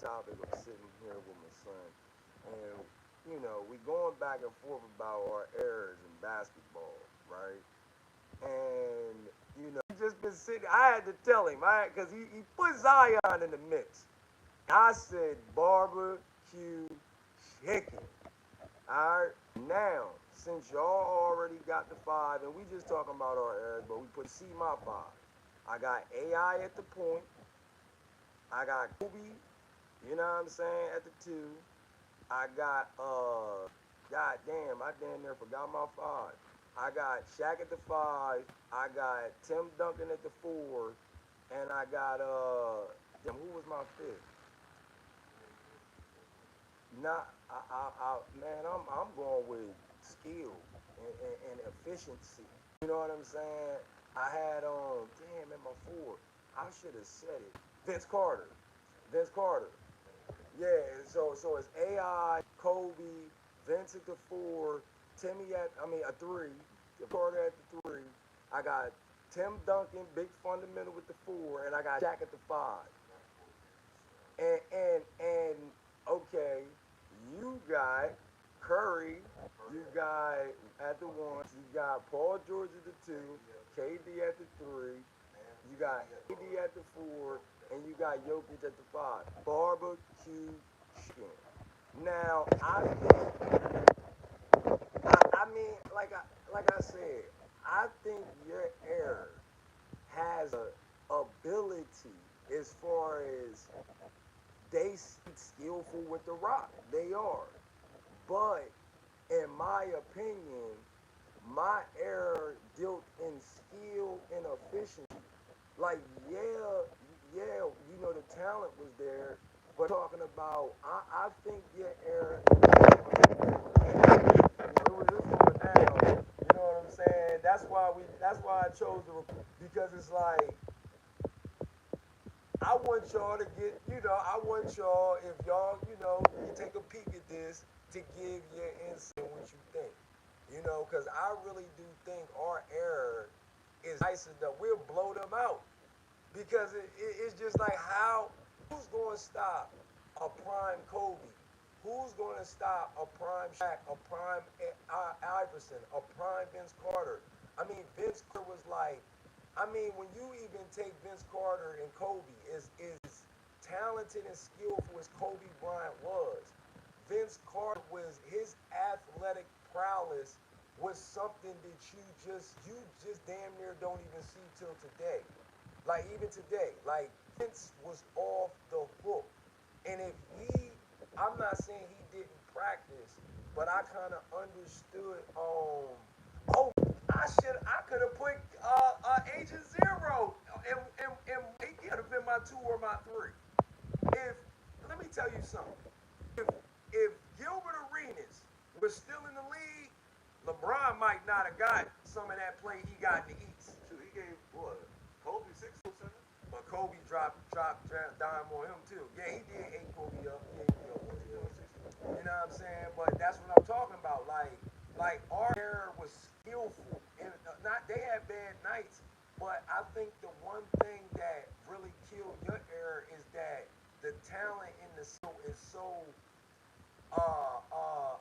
topic of sitting here with my son, and we going back and forth about our errors in basketball, right? And he just been sitting. I had to tell him, because he put Zion in the mix. I said barbecue chicken. All right, now since y'all already got the five, and we just talking about our errors, but we put C my five. I got AI at the point. I got Kobe, you know what I'm saying, at the two. I got God damn, I damn near forgot my five. I got Shaq at the five. I got Tim Duncan at the four, and I got damn, who was my fifth? Not man, I'm going with skill and efficiency. You know what I'm saying? I had damn at my four. I should have said it. Vince Carter. Vince Carter. Yeah, so it's AI, Kobe, Vince at the four, Timmy at a three, Carter at the three. I got Tim Duncan, big fundamental with the four, and I got Jack at the five. And okay, you got Curry, you got at the one, you got Paul George at the two, KD at the three, you got AD at the four, and you got Jokic at the five. Barbecue chicken. Now like I said, I think your error has a ability as far as they skillful with the rock. They are. But in my opinion, my error dealt in skill and efficiency. Like, yeah, the talent was there, but talking about, I think your error, it was just going down. You know what I'm saying? That's why I chose to, because it's like, I want y'all to get, I want y'all, if y'all, you take a peek at this, to give your insight on what you think. Because I really do think our error is nice enough. We'll blow them out. Because it's just like, who's going to stop a prime Kobe? Who's going to stop a prime Shaq, a prime Iverson, a prime Vince Carter? I mean, Vince Carter was like, when you even take Vince Carter and Kobe, is talented and skillful as Kobe Bryant was. Vince Carter was, his athletic prowess was something that you just damn near don't even see till today. Like, even today, like, Vince was off the hook. And if I'm not saying he didn't practice, but I kind of understood. Oh, I could have put Agent Zero, and he could have been my two or my three. If Let me tell you something. If Gilbert Arenas was still in the league, LeBron might not have got some of that play he got in the East. Shoot, he gave what? Kobe 6 center? But Kobe dropped dime on him too. Yeah, he did hate Kobe up. Yeah, you know what I'm saying? But that's what I'm talking about. Like our error was skillful, and not they had bad nights. But I think the one thing that really killed your error is that the talent in the skill is so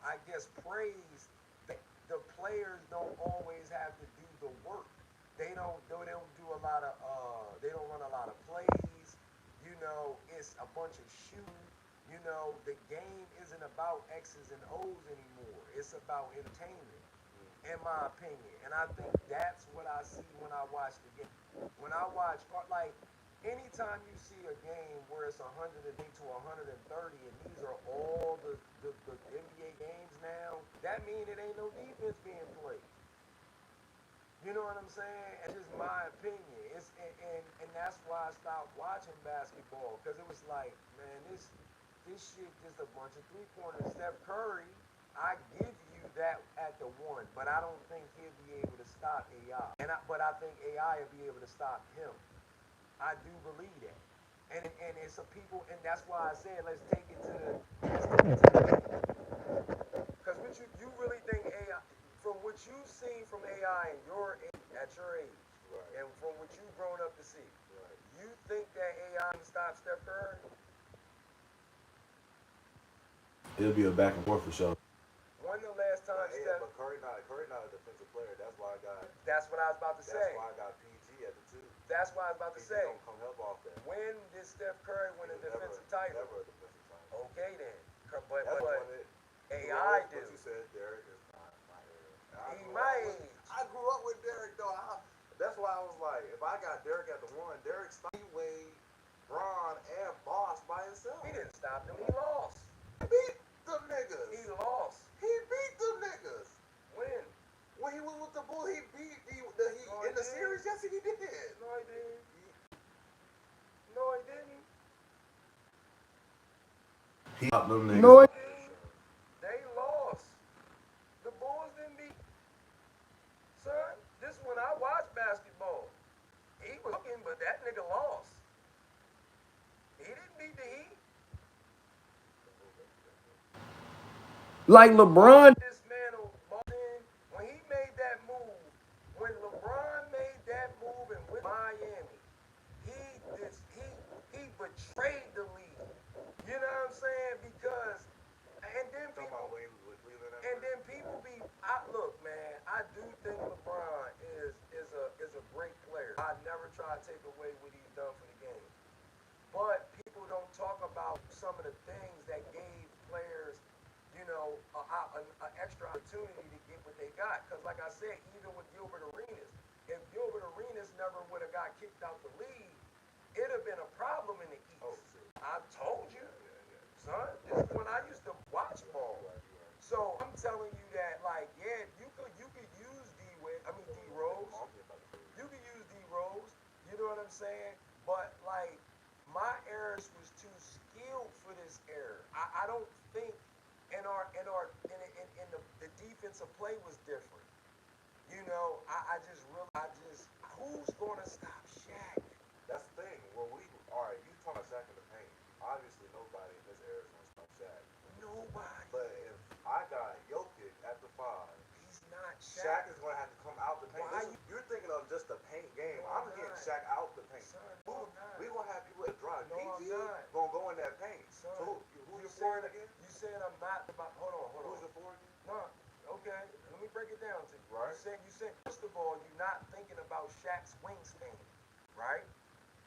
I guess praised that the players don't always have to do the work. They don't do a lot of they don't run a lot of plays. It's a bunch of shooting. The game isn't about X's and O's anymore. It's about entertainment, in my opinion. And I think that's what I see when I watch the game. When I watch, like, anytime you see a game where it's 108 to 130, and these are all the NBA games now, that means it ain't no defense being played. You know what I'm saying? It's just my opinion. And that's why I stopped watching basketball, because it was like, man, this shit just a bunch of three-pointers. Steph Curry, I give you that at the one, but I don't think he'll be able to stop AI. But I think AI will be able to stop him. I do believe that. And it's a people, and that's why I said let's take it to the, because what you really think AI, from what you've seen from AI in your age, at your age, Right. and from what you've grown up to see, Right. you think that AI can stop Steph Curry? it'll be a back and forth for sure. When the last time But yeah, Steph? but Curry not a defensive player. That's why I got That's what I was about to that's say. why I got PG at the two. That's what I was about to PG say. gonna come help off that. When did Steph Curry He win a was never defensive title? never a defensive title. Okay then. That's But when it AI but do. you said Derek is not my era. He my age. I grew up with Derek though. That's why I was like, if I got Derek at the one, Derek stopped Wade, Braun, and Boss by himself. He didn't stop them. He lost. He beat them niggas. He lost. He beat them niggas. When? When he was with the Bulls, he beat the Heat No, in the didn't. series. Yes, he did. No, he didn't. No, he didn't. He stopped them niggas. No, he didn't. They lost. The Bulls didn't beat. Son, this is when I watched basketball. He was looking, but that nigga lost. He didn't beat the Heat. Like LeBron dismantled Boston when he made that move. When LeBron made that move and with Miami, he betrayed the league. You know what I'm saying? Because and then Talking people about when he was with Cleveland. and then people be look, man, I do think LeBron is a great player. I never try to take away what he's done for the game. But people don't talk about some of the things that gave players, you know, an extra opportunity to get what they got. Because like I said, even with Gilbert Arenas, if Gilbert Arenas never would have got kicked out the league, it'd have been a problem in the East. Oh, shit. I told you, Yeah. son. This is when I used to watch ball. So I'm telling you that, like, yeah, you could use D Rose. You could use D Rose. You know what I'm saying? But like, my errors was too skilled for this error. I don't think in the defensive play was different. You know, who's gonna stop Shaq? That's the thing. Well, alright, you talking about Shaq in the paint. Obviously, nobody in this era is going to stop Shaq. Nobody. But if I got Jokic at the 5, He's not Shaq Shaq. is going to have to come out the paint. Why You're thinking of just the paint game. No, I'm I'm getting not. Shaq out the paint. Son, no, I'm not. We're going to have people that drive. No, I'm PG not. going to go in that paint. Son, So who's you your forward said again? You said I'm not about. Hold on. Who's your forward again? No, okay. Let me break it down to you. Right. You said first of all, you're not thinking about Shaq's wingspan, right?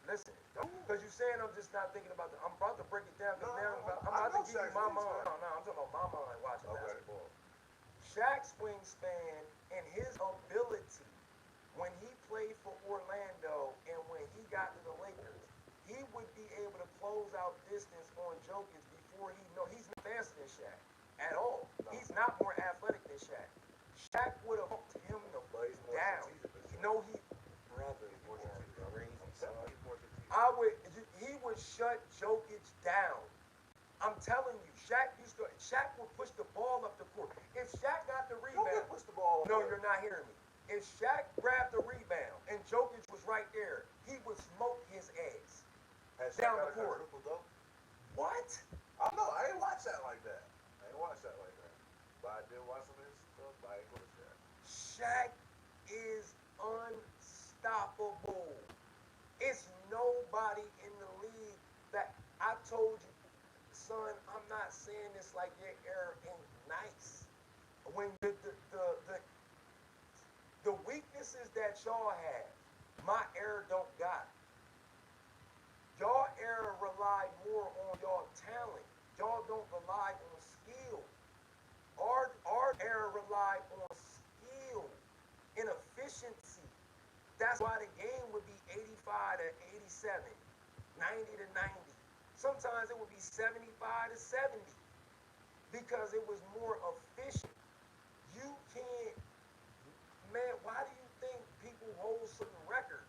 Listen, because you're saying I'm just not thinking about I'm about to break it down. Because No, now I'm I about to know give you Shaq's my wingspan. mind. No, I'm talking about my mind watching Okay. basketball. Shaq's wingspan and his ability when he played for Orlando and when he got to the Lakers, he would be able to close out distance on Jokic before he's not faster than Shaq at all. No. He's not more athletic than Shaq. Shaq would have hooked him But he's more down. strategic than Shaq. No, brother, He's more you are strategic. crazy, I'm son. telling you, he's more strategic. He would shut Jokic down. I'm telling you, Shaq would push the ball up the court. If Shaq got the Jokic rebound, pushed the ball. no, you're not hearing me. If Shaq grabbed the rebound and Jokic was right there, he would smoke his ass Has Shaq down got the a court. triple double? What? I don't know. I ain't watched that like that. But I did watch some of his stuff. But I ain't go to Shaq. Shaq is unstoppable. It's nobody in the league that I told you, son. I'm not saying this like your era ain't nice. When the weaknesses that y'all have, my era don't got. Y'all era rely more on y'all talent. Y'all don't rely on skill. Our era relied on skill and efficiency. That's why the game would be 85 to 87, 90 to 90. Sometimes it would be 75 to 70 because it was more efficient. You can't, man, why do you think people hold certain records?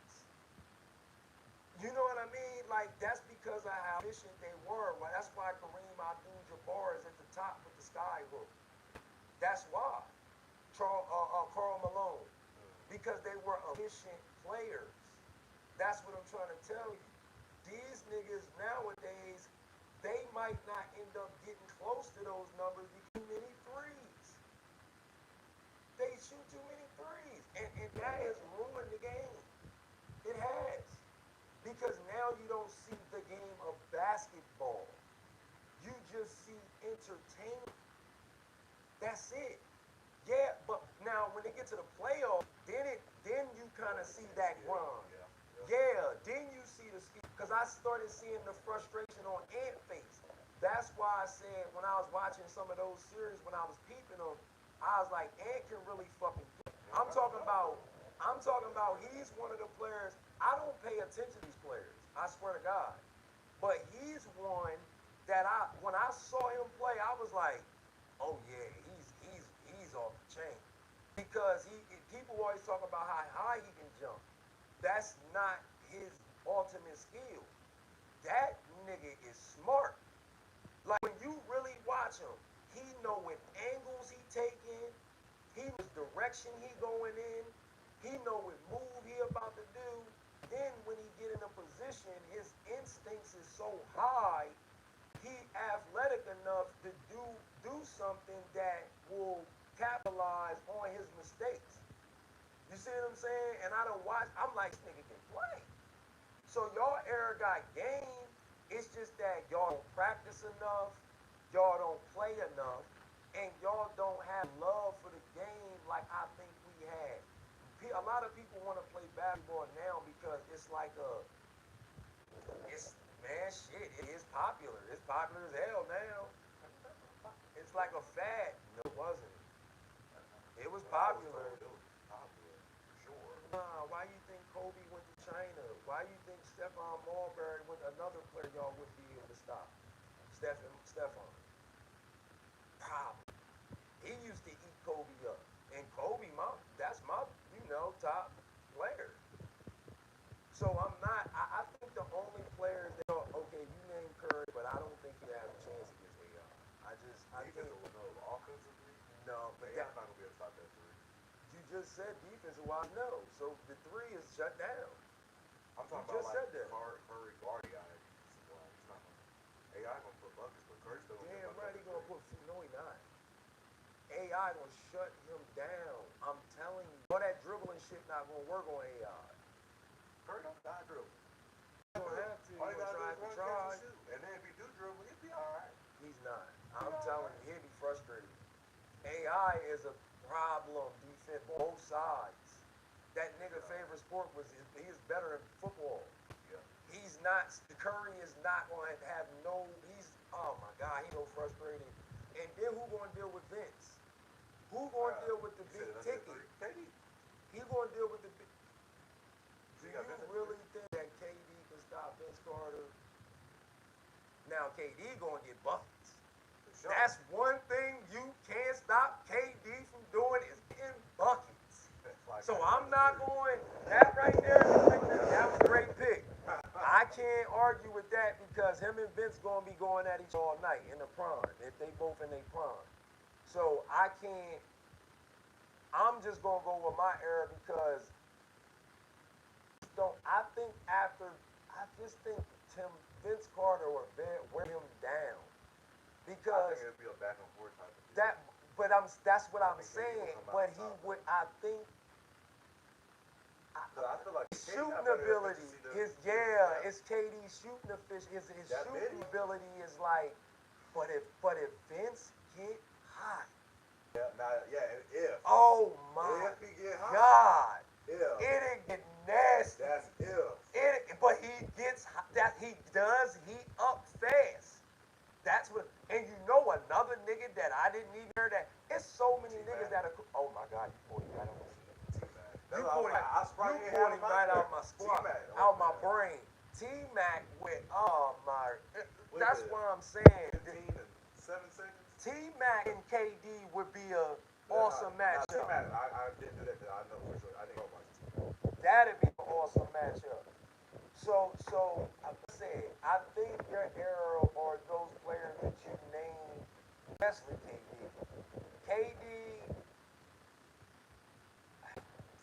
You know what I mean? Like, that's because of how efficient they were. Well, that's why Kareem Abdul-Jabbar is at the top with the sky hook. That's why. Karl Malone. Because they were efficient players. That's what I'm trying to tell you. These niggas nowadays, they might not end up getting close to those numbers because too many threes. They shoot too many threes. And that has ruined the game. It has. Because now you don't see the game of basketball. You just see you entertainment. That's it. Yeah, but now when they get to the playoffs, then you kind of see that grind. Yeah, then you see the ski. Because I started seeing the frustration on Ant face. That's why I said when I was watching some of those series, when I was peeping them, I was like, Ant can really fucking play. I'm talking about he's one of the players. I don't pay attention to these players. I swear to God. But he's one that when I saw him play, I was like, oh yeah, he's off the chain. Because people always talk about how high he can jump. That's not his ultimate skill. That nigga is smart. Like when you really watch him, he know what angles he taking, he knows direction he going in, he know what move he about to do. Then when he get in a position, his instincts is so high, he athletic enough to do something that will capitalize on his mistakes. You see what I'm saying? And I don't watch. I'm like, this nigga can play. So y'all era got game. It's just that y'all don't practice enough. Y'all don't play enough. And y'all don't have love for the game like I think we had. A lot of people want to play basketball now because it's like man, shit, it is popular. It's popular as hell now. It's like a fad. No, it wasn't. It was popular. Nah, why you think Kobe went to China? Why you think Stephon Marbury went another player y'all would be able to stop? Stephon. Problem. He used to eat Kobe up. And Kobe, that's my, top player. So I'm not, I think the only players that are, okay, you name Curry, but I don't think he has a chance against AI. I think, Offensively, no, but AI's not going to be able to stop that three. You just said defensive wise, no. So the three is shut down. I'm talking you about just said that. Curry guard guy. He's not going to. AI going to put buckets, but Curry's still going to Damn right, he going to put, no he not. AI going to shut him down. I'm telling you. All that dribbling shit not going to work on AI. Curry don't die dribbling. You don't have to. All you got to do is try. shoot. And then if he do dribble, he'll be all right. He's not. I'm telling you, he'll be frustrated. AI is a problem defense both sides. That nigga favorite sport he is better in football. Yeah. He's not. Curry is not going to have no. Oh my God, he's so frustrated. And then who going to deal with Vince? Who going to deal with the big ticket? KD. He going to deal with the big. Do you Vince really think that KD can stop Vince Carter? Now KD going to get buckets. Sure. That's one thing you can't stop KD from doing is getting buckets. So I'm not going. That right there, that was a great pick. I can't argue with that because him and Vince gonna be going at each all night in the prime if they both in their prime. So I can't. I'm just gonna go with my era because I think I just think Vince Carter or wear him down because I think it'd be a back and forth type of thing. That's what I'm saying. But he would. I think. I feel like his shooting ability, it's KD's shooting efficiency. His shooting ability is like, but if Vince get hot, if oh my if he get hot, God, it'll get nasty. That's if. But he gets that he does heat up fast. That's what, and you know another nigga that I didn't even hear that. It's so many niggas that are. Oh my God, you pulled him right out of my squad, out my brain. T-Mac with that's why I'm saying. 15 and 7 seconds. T-Mac and KD would be a awesome matchup. I didn't do that. I know for sure. I didn't go watch. That'd be an awesome matchup. So I said, I think your era are those players that you named, especially KD. KD.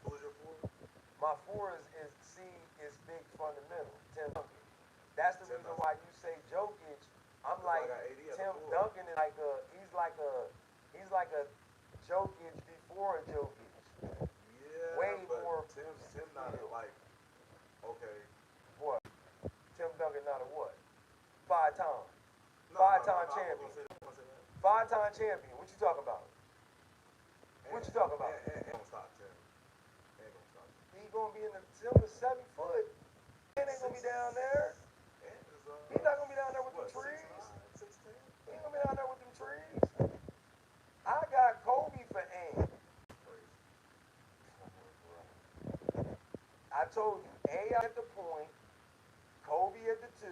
Who's your four? My four is big fundamental. Tim Duncan. That's the reason why you say Jokic. I'm like Tim Duncan is he's like a Jokic before a Jokic. Yeah. Way more. Tim not like okay. What? Tim Duncan not a what? Five-time champion. 5-time champion. What you talking about? What you talking about? Ain't gonna stop Tim. Ain't gonna stop Tim. He gonna be in the 7 foot. He ain't gonna be down there. He's not gonna be down there with them trees. 6'10"? He ain't gonna be down there with them trees. I got Kobe for aim. I told you, AI at the point, Kobe at the 2.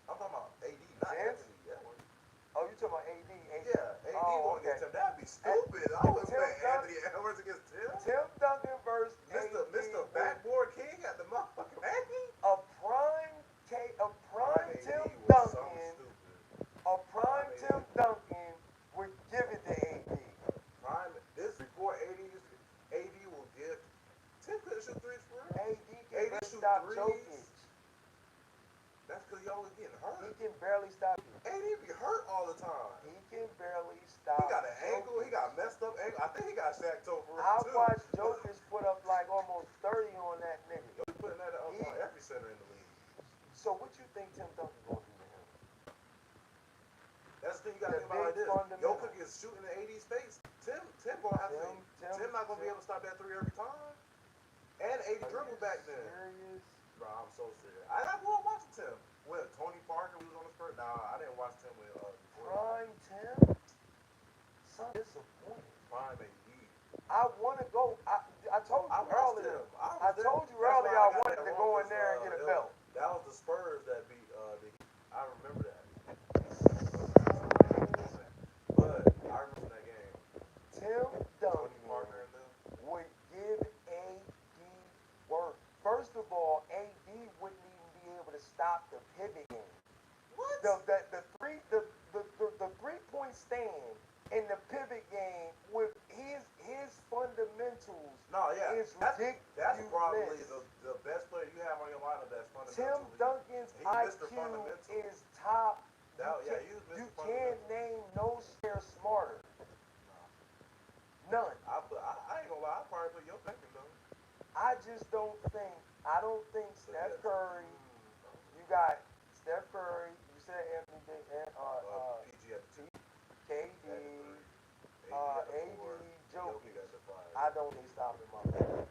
I'm talking about AD, not Vince? Anthony Edwards. Oh, you talking about AD? Yeah, AD Oh, going okay. against Tim. That'd be stupid. I wouldn't Tim play Duncan- Anthony Edwards against Tim. Tim Duncan versus Mr. AD. Mr. Backboard King at the motherfucking Aggie? A prime AD Tim was something Duncan. stupid. A prime Prime Tim AD. Duncan would give it to AD. Prime, this before AD will give. Tim couldn't shoot threes for real. AD can AD barely shoot stop threes. Jokic. That's because he always getting He hurt. can barely stop you. AD be hurt all the time. He can barely stop. He got an ankle. Jokic. He got messed up ankle. I think he got ShaQ over I too. watched Jokic put up like almost 30 on that nigga. He putting that up on every center in the league. So what you think Tim Duncan gonna do to him? That's the thing you gotta The think about like big this. fundamental. Jokic is shooting in AD's face. Tim gonna have to. Tim not gonna be able to stop that 3 every time. And AD dribbled back then. Serious? Bro, I'm so serious. I grew up watching Tim. With Tony Parker was on the Spurs. Nah, I didn't watch Tim with Prime Tim? So disappointed. Prime AD. I want to go. I told you I watched earlier. Tim. I was told you there. That's earlier why I got wanted that to wrong, go in there and get a belt. That was the Spurs that beat the Heat. I remember that. But I remember that game. Tim Tony Duncan Parker and them. would give AD work. First of all, AD wouldn't even be able to stop the pivot game. What? The 3-point stand in the pivot game with his fundamentals No, yeah. is That's ridiculous. probably the best player you have on your lineup that's Tim fundamental. Duncan's He Mr. IQ Fundamental. is top. Yeah, he was Mr. You Fundamental. can't name no player smarter. None. I ain't gonna lie, I probably put your picking though. I don't think Steph Curry. You got Steph Curry. You said Anthony Davis, PG at the 2. KD, AD, Jokic. at the 5. I don't think stopping my man.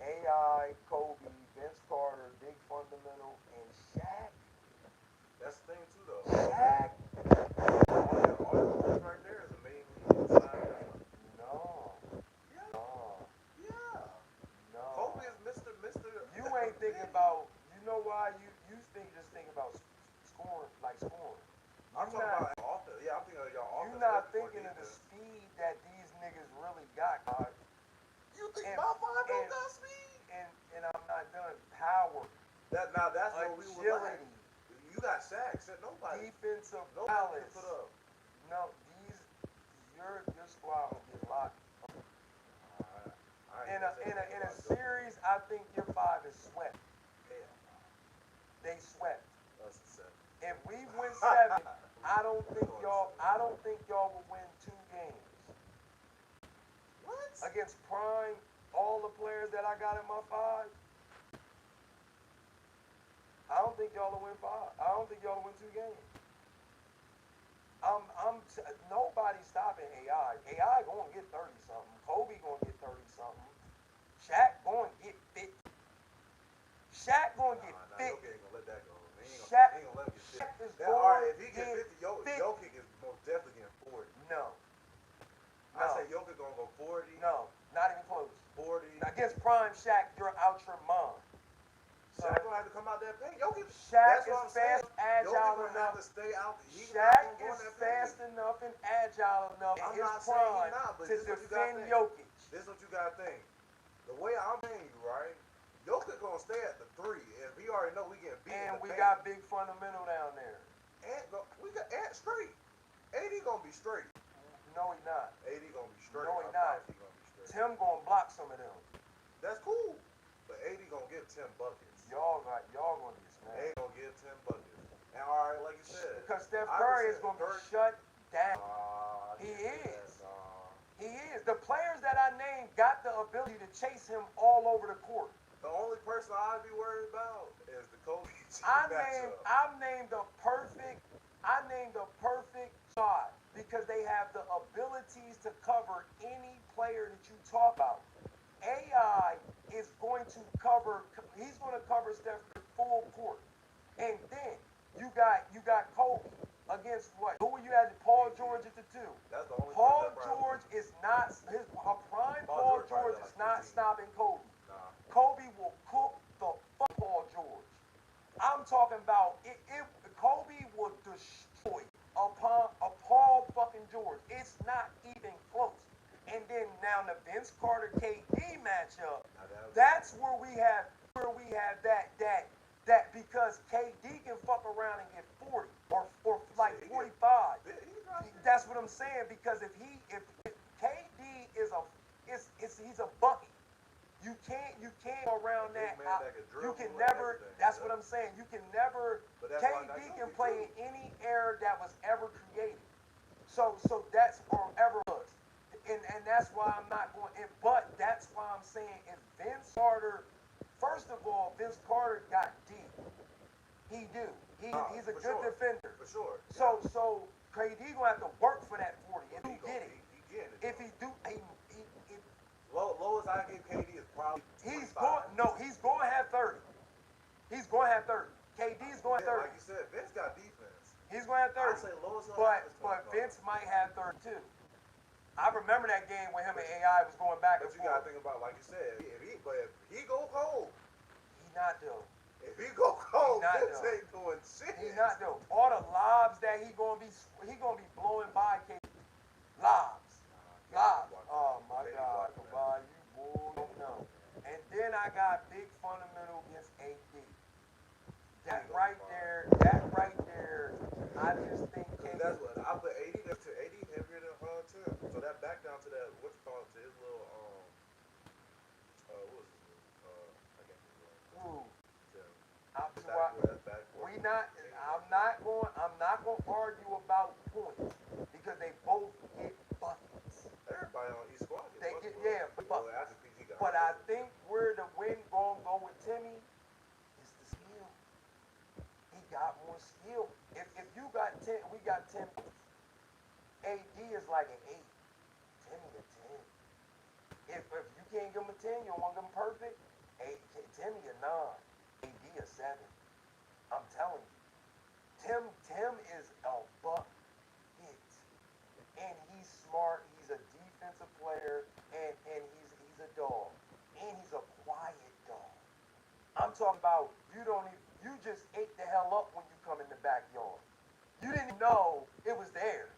AI, Kobe, Vince Carter, big fundamental, and Shaq. That's the thing too though. Shaq. All your players right there is amazing inside. No. Yeah. No. Yeah. No. Kobe is Mr. You ain't thinking about. You know why you just think about scoring. I'm talking about offense. Yeah, I'm thinking of y'all offense. You're not thinking of the speed that these niggas really got, God. You think and- about 5 and- got speed? And I'm not done. Power, That's what we were like. agility, You got ShaQ. Shit, nobody defensive can balance. put up. No, your squad will get locked. In a series, I think your 5 is swept. They swept. If we win 7, I don't think y'all will win 2 games. What? Against prime, all the players that I got in my 5. I don't think y'all will win 5. I don't think y'all will win 2 games. Nobody's stopping AI. AI gonna get 30 something. Kobe gonna get 30 something. Shaq gonna get 50. Shaq gonna get 50. Jokic ain't gonna let that go. He ain't Shaq- gonna let him get Shaq 50. is All right, going if he get to 50, get Jokic is most definitely getting 40. No. I say Jokic gonna go 40. No, not even close. 40. Against prime Shaq, you're out your mind. Shaq gonna have to come out that paint. Jokic, Shaq that's what I'm is fast, saying. agile Jokic gonna enough. have to stay out. He's not Shaq gonna go in is that fast paint. enough and agile enough I'm in his not saying he prime not, but to this is what you gotta defend think. Jokic. This is what you gotta think. The way I'm saying you, right? Jokic gonna stay at the 3. If we already know we getting beat in And the we paint. got big fundamental down there. We got Ant straight. AD gonna be straight. No, he not. AD gonna be straight. No, he I not. promise he gonna be straight. Tim gonna block some of them. That's cool. But AD gonna give 10 buckets. Y'all gonna get smashed. AD gonna give 10 buckets. And alright, like you said. Because Steph I Curry is understand. gonna be Curry- shut down. Nah, He can't do is. that. Nah. He is. The players that I named got the ability to chase him all over the court. The only person I'd be worried about is the Kobe I matchup. named a perfect squad. because they have the abilities to cover any player that you talk about. AI is going to cover. He's going to cover Steph full court, and then you got Kobe against what? Who you had? Paul George at the two. That's the only Paul George is not his a prime. Paul George is not stopping Kobe. Nah. Kobe will cook the fuck Paul George. I'm talking about it. Kobe will destroy a Paul fucking George. It's not even close. And then now the Vince Carter KD matchup. That's where we have that because KD can fuck around and get 40 or like 45. That's what I'm saying because if KD is a is he's a bucket. You can't go around that. You can never. That's what I'm saying. You can never. KD can play in any era that was ever created. So that's or ever was, and that's why I'm not going. But that's why I'm saying if Vince Carter, first of all, Vince Carter got deep. He do. He's a good defender. For sure. So KD gonna have to work for that 40 if he get it. If he do, Lowest I give KD is probably he's 25. he's going to have 30. He's going to have 30. KD's going to have 30. Like you said, Vince got defense. He's going to have 30. I say lowest But Vince might have 32. I remember that game when him and AI was going back and But you forth. gotta think about, like you said, if he go cold, He not though. if he go cold, not Vince though. ain't doing shit. He not though. All the lobs that he gonna be blowing by KD. Lobs. Oh my God, Kabal, you boy don't know. And then I got big fundamental against AD. That right there, I just think KD. That's what I put 80 to 80 heavier than Tim. So that back down to that what you call it to his little what was his name? I can't remember. Ooh. Tim. I'm not going to argue about points because they both get buckets. Everybody on each squad They gets get buckets. buckets. I just think he got But I think where the win going to go with Timmy is the skill. He got more skill. If you got 10, we got 10. AD is like an 8. Timmy a 10. If you can't give him a 10, you don't want to give him perfect. Timmy a 9. AD a 7. I'm telling you. Tim is a bucket. And he's smart. He's a defensive player. And he's a dog. And he's a quiet dog. I'm talking about you just ate the hell up when you come in the backyard. You didn't know it was there.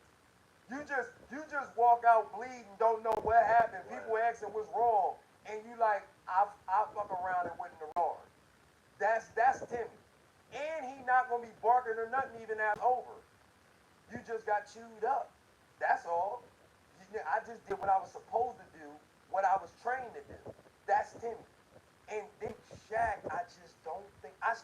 You just walk out bleeding, don't know what happened. Right. People asking what's wrong, and you like, I fuck around and went in the yard. That's Timmy. And he not gonna be barking or nothing even after over. You just got chewed up. That's all. I just did what I was supposed to do, what I was trained to do. That's Timmy. And then ShaQ, I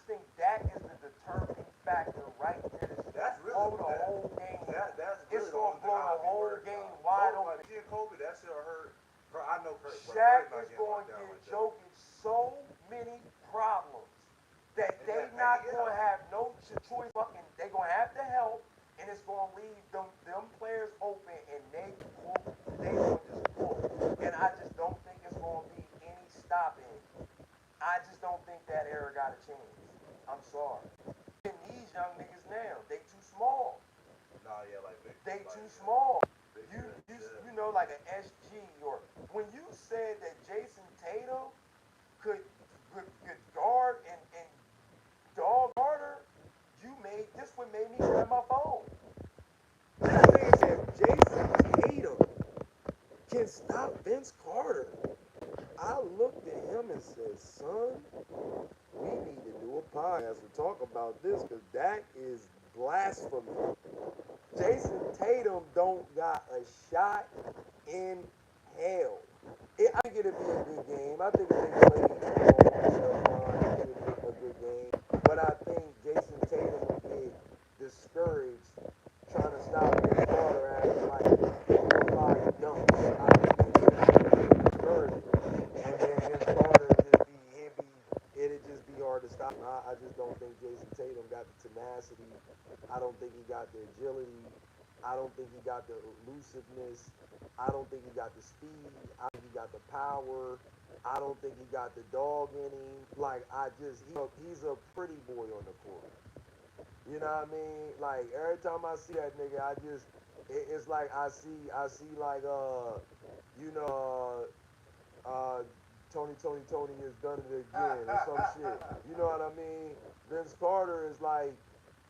think that is the determining factor right there. That's really blow the whole game. That's It's really gonna blow the whole game wide open. Like Kobe, that shit hurt. I know Kurt. ShaQ is going to give Jokic so many problems that they not going to have no choice. Fucking, they going to have to help, and it's going to leave them players open, and they going to just pull. And I just don't think it's going to be any stopping. I just don't think that era got a chance. I'm sorry. And these young niggas now, they too small. Nah, yeah, like big. They like, too small. Big You know, like an SG or when you said that Jason Tatum could guard and dog Carter, this what made me grab my phone. I said if Jason Tatum can stop Vince Carter, I looked at him and said, son, we need to do a podcast to talk about this because that is blasphemy. Jason Tatum don't got a shot in hell. I think it'll be a good game. I think if they play I think it'll be a good game. But I think Jason Tatum will get discouraged trying to stop Vince Carter after like 5 dunks. I think he'll get discouraged. And then Vince Carter it'd just be hard to stop. I just don't think Jason Tatum got the tenacity. I don't think he got the agility. I don't think he got the elusiveness. I don't think he got the speed. I think he got the power. I don't think he got the dog in him. Like he's a pretty boy on the court. You know what I mean? Like every time I see that nigga, it's like I see like you know Tony has done it again or some shit. You know what I mean? Vince Carter is like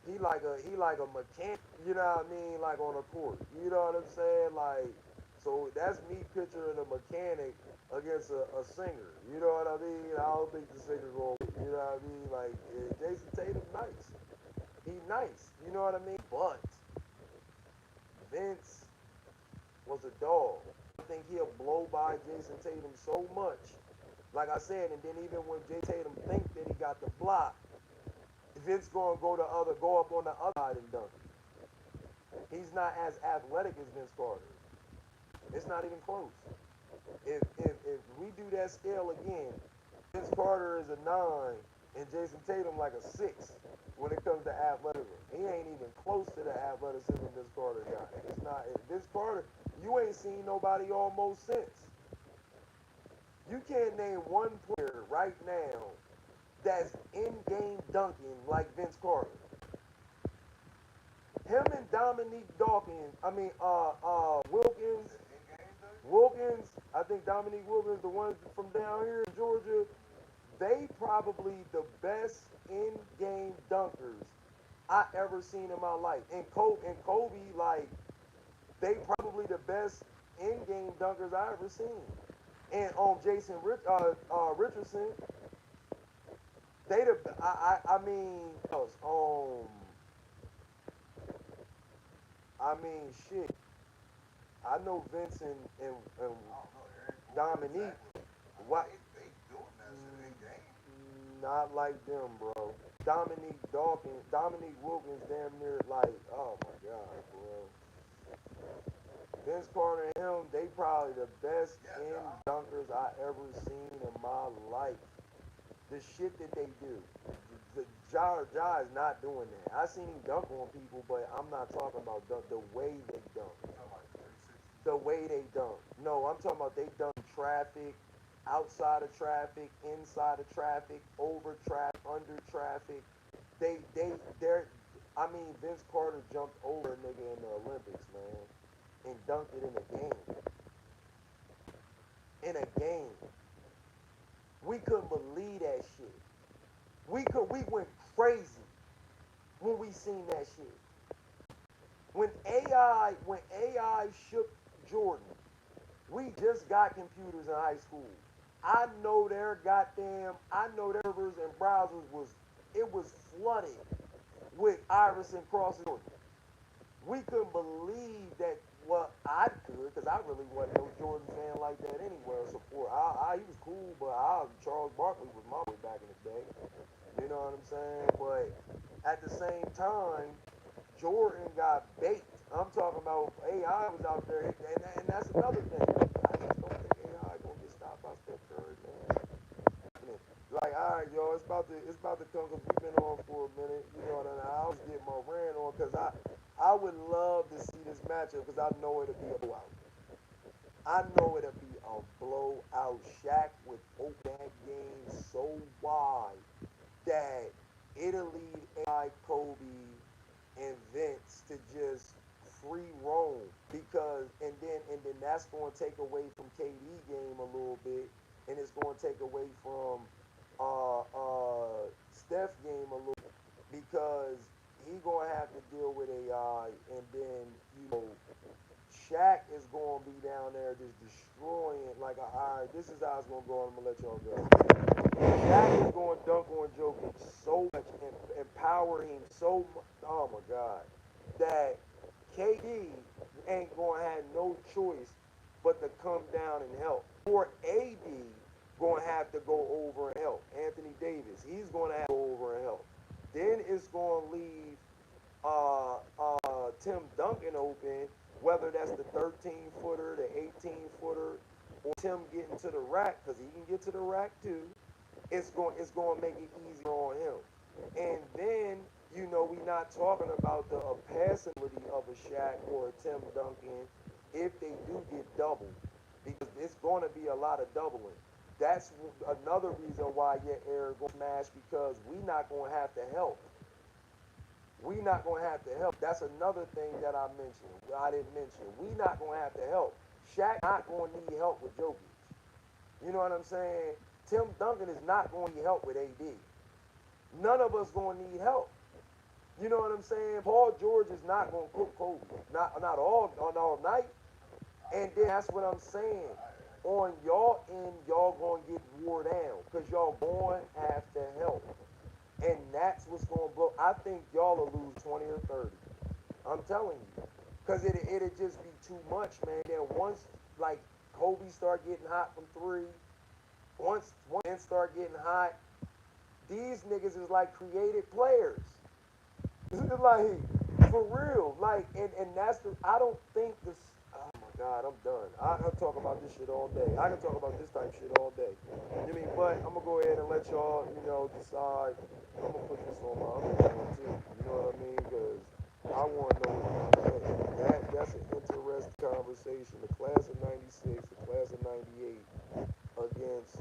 he like a mechanic. You know what I mean? Like on a court. You know what I'm saying? Like so that's me picturing a mechanic against a singer. You know what I mean? I don't think the singer going. You know what I mean? Like Jason Tatum nice. He nice. You know what I mean? But Vince was a dog. I think he'll blow by Jason Tatum so much. Like I said, and then even when Jay Tatum think that he got the block, Vince gonna go up on the other side and dunk. He's not as athletic as Vince Carter. It's not even close. If we do that scale again, Vince Carter is a 9 and Jason Tatum like a 6 when it comes to athleticism. He ain't even close to the athleticism Vince Carter got. It's not Vince Carter. You ain't seen nobody almost since. You can't name one player right now that's in-game dunking like Vince Carter. Him and Dominique Dawkins, Wilkins, I think Dominique Wilkins, the ones from down here in Georgia, they probably the best in-game dunkers I ever seen in my life. And Kobe, like, they probably the best in-game dunkers I ever seen. And Richardson, they the I mean shit. I know Vince and Dominique. What? They doing that shit in game. Not like them, bro. Dominique Wilkins, damn near like, oh my god, bro. Vince Carter and him, they probably the best in dunkers I ever seen in my life. The shit that they do. Ja is not doing that. I seen him dunk on people, but I'm not talking about the way they dunk. The way they dunk. No, I'm talking about they dunk traffic, outside of traffic, inside of traffic, over traffic, under traffic. They're. I mean, Vince Carter jumped over a nigga in the Olympics, man, and dunked it in a game. In a game, we couldn't believe that shit. We went crazy when we seen that shit. When AI shook Jordan, we just got computers in high school. I know their servers and browsers was flooded with Iris and Cross Jordan. We couldn't believe that. Well, I could, because I really wasn't no Jordan fan like that anyway. Support. He was cool, but Charles Barkley was my boy back in the day. You know what I'm saying? But at the same time, Jordan got baked. I'm talking about AI was out there, and that's another thing. I just don't think AI gonna get stopped by Steph Curry, man. Like, all right, yo, it's about to come because we've been on for a minute. You know what I mean? I was getting my rant on because I would love to see this matchup because I know it'll be a blowout. I know it'll be a blowout. Shaq would open that game so wide that it'll lead AI, Kobe, and Vince to just free roam and then that's going to take away from KD game a little bit, and it's going to take away from Steph game a little because he going to have to deal with AI, and then Shaq is going to be down there just destroying. Like, all right, this is how it's going to go. I'm going to let y'all go. Shaq is going to dunk on Jokic so much and empower him so much. Oh my God, that KD ain't going to have no choice but to come down and help. Or AD going to have to go over and help. Anthony Davis, he's going to have to go over and help. Then it's going to leave Tim Duncan open, whether that's the 13-footer, the 18-footer, or Tim getting to the rack, because he can get to the rack too. It's going to make it easier on him. And then You know, we not talking about the passability of a Shaq or a Tim Duncan if they do get doubled, because it's going to be a lot of doubling. That's another reason why your air going to smash, because we not going to have to help. We not going to have to help. That's another thing that I mentioned. I didn't mention. We not going to have to help. Shaq not going to need help with Jokic. You know what I'm saying? Tim Duncan is not going to need help with AD. None of us going to need help. You know what I'm saying? Paul George is not going to cook Kobe. Not all night. And then that's what I'm saying. On y'all end, y'all going to get wore down because y'all going to have to help. And that's what's going to blow. I think y'all will lose 20 or 30. I'm telling you. Because it'll just be too much, man. Then once, like, Kobe start getting hot from three, once men start getting hot, these niggas is like creative players. Like, for real. Like, and that's the, I don't think this, oh my God, I'm done. I can talk about this shit all day. I can talk about this type of shit all day. You know what I mean? But I'm going to go ahead and let y'all, decide. I'm going to put this on my other channel too. You know what I mean? Because I want to know what you think. That's an interesting conversation. The class of 96, the class of 98 against,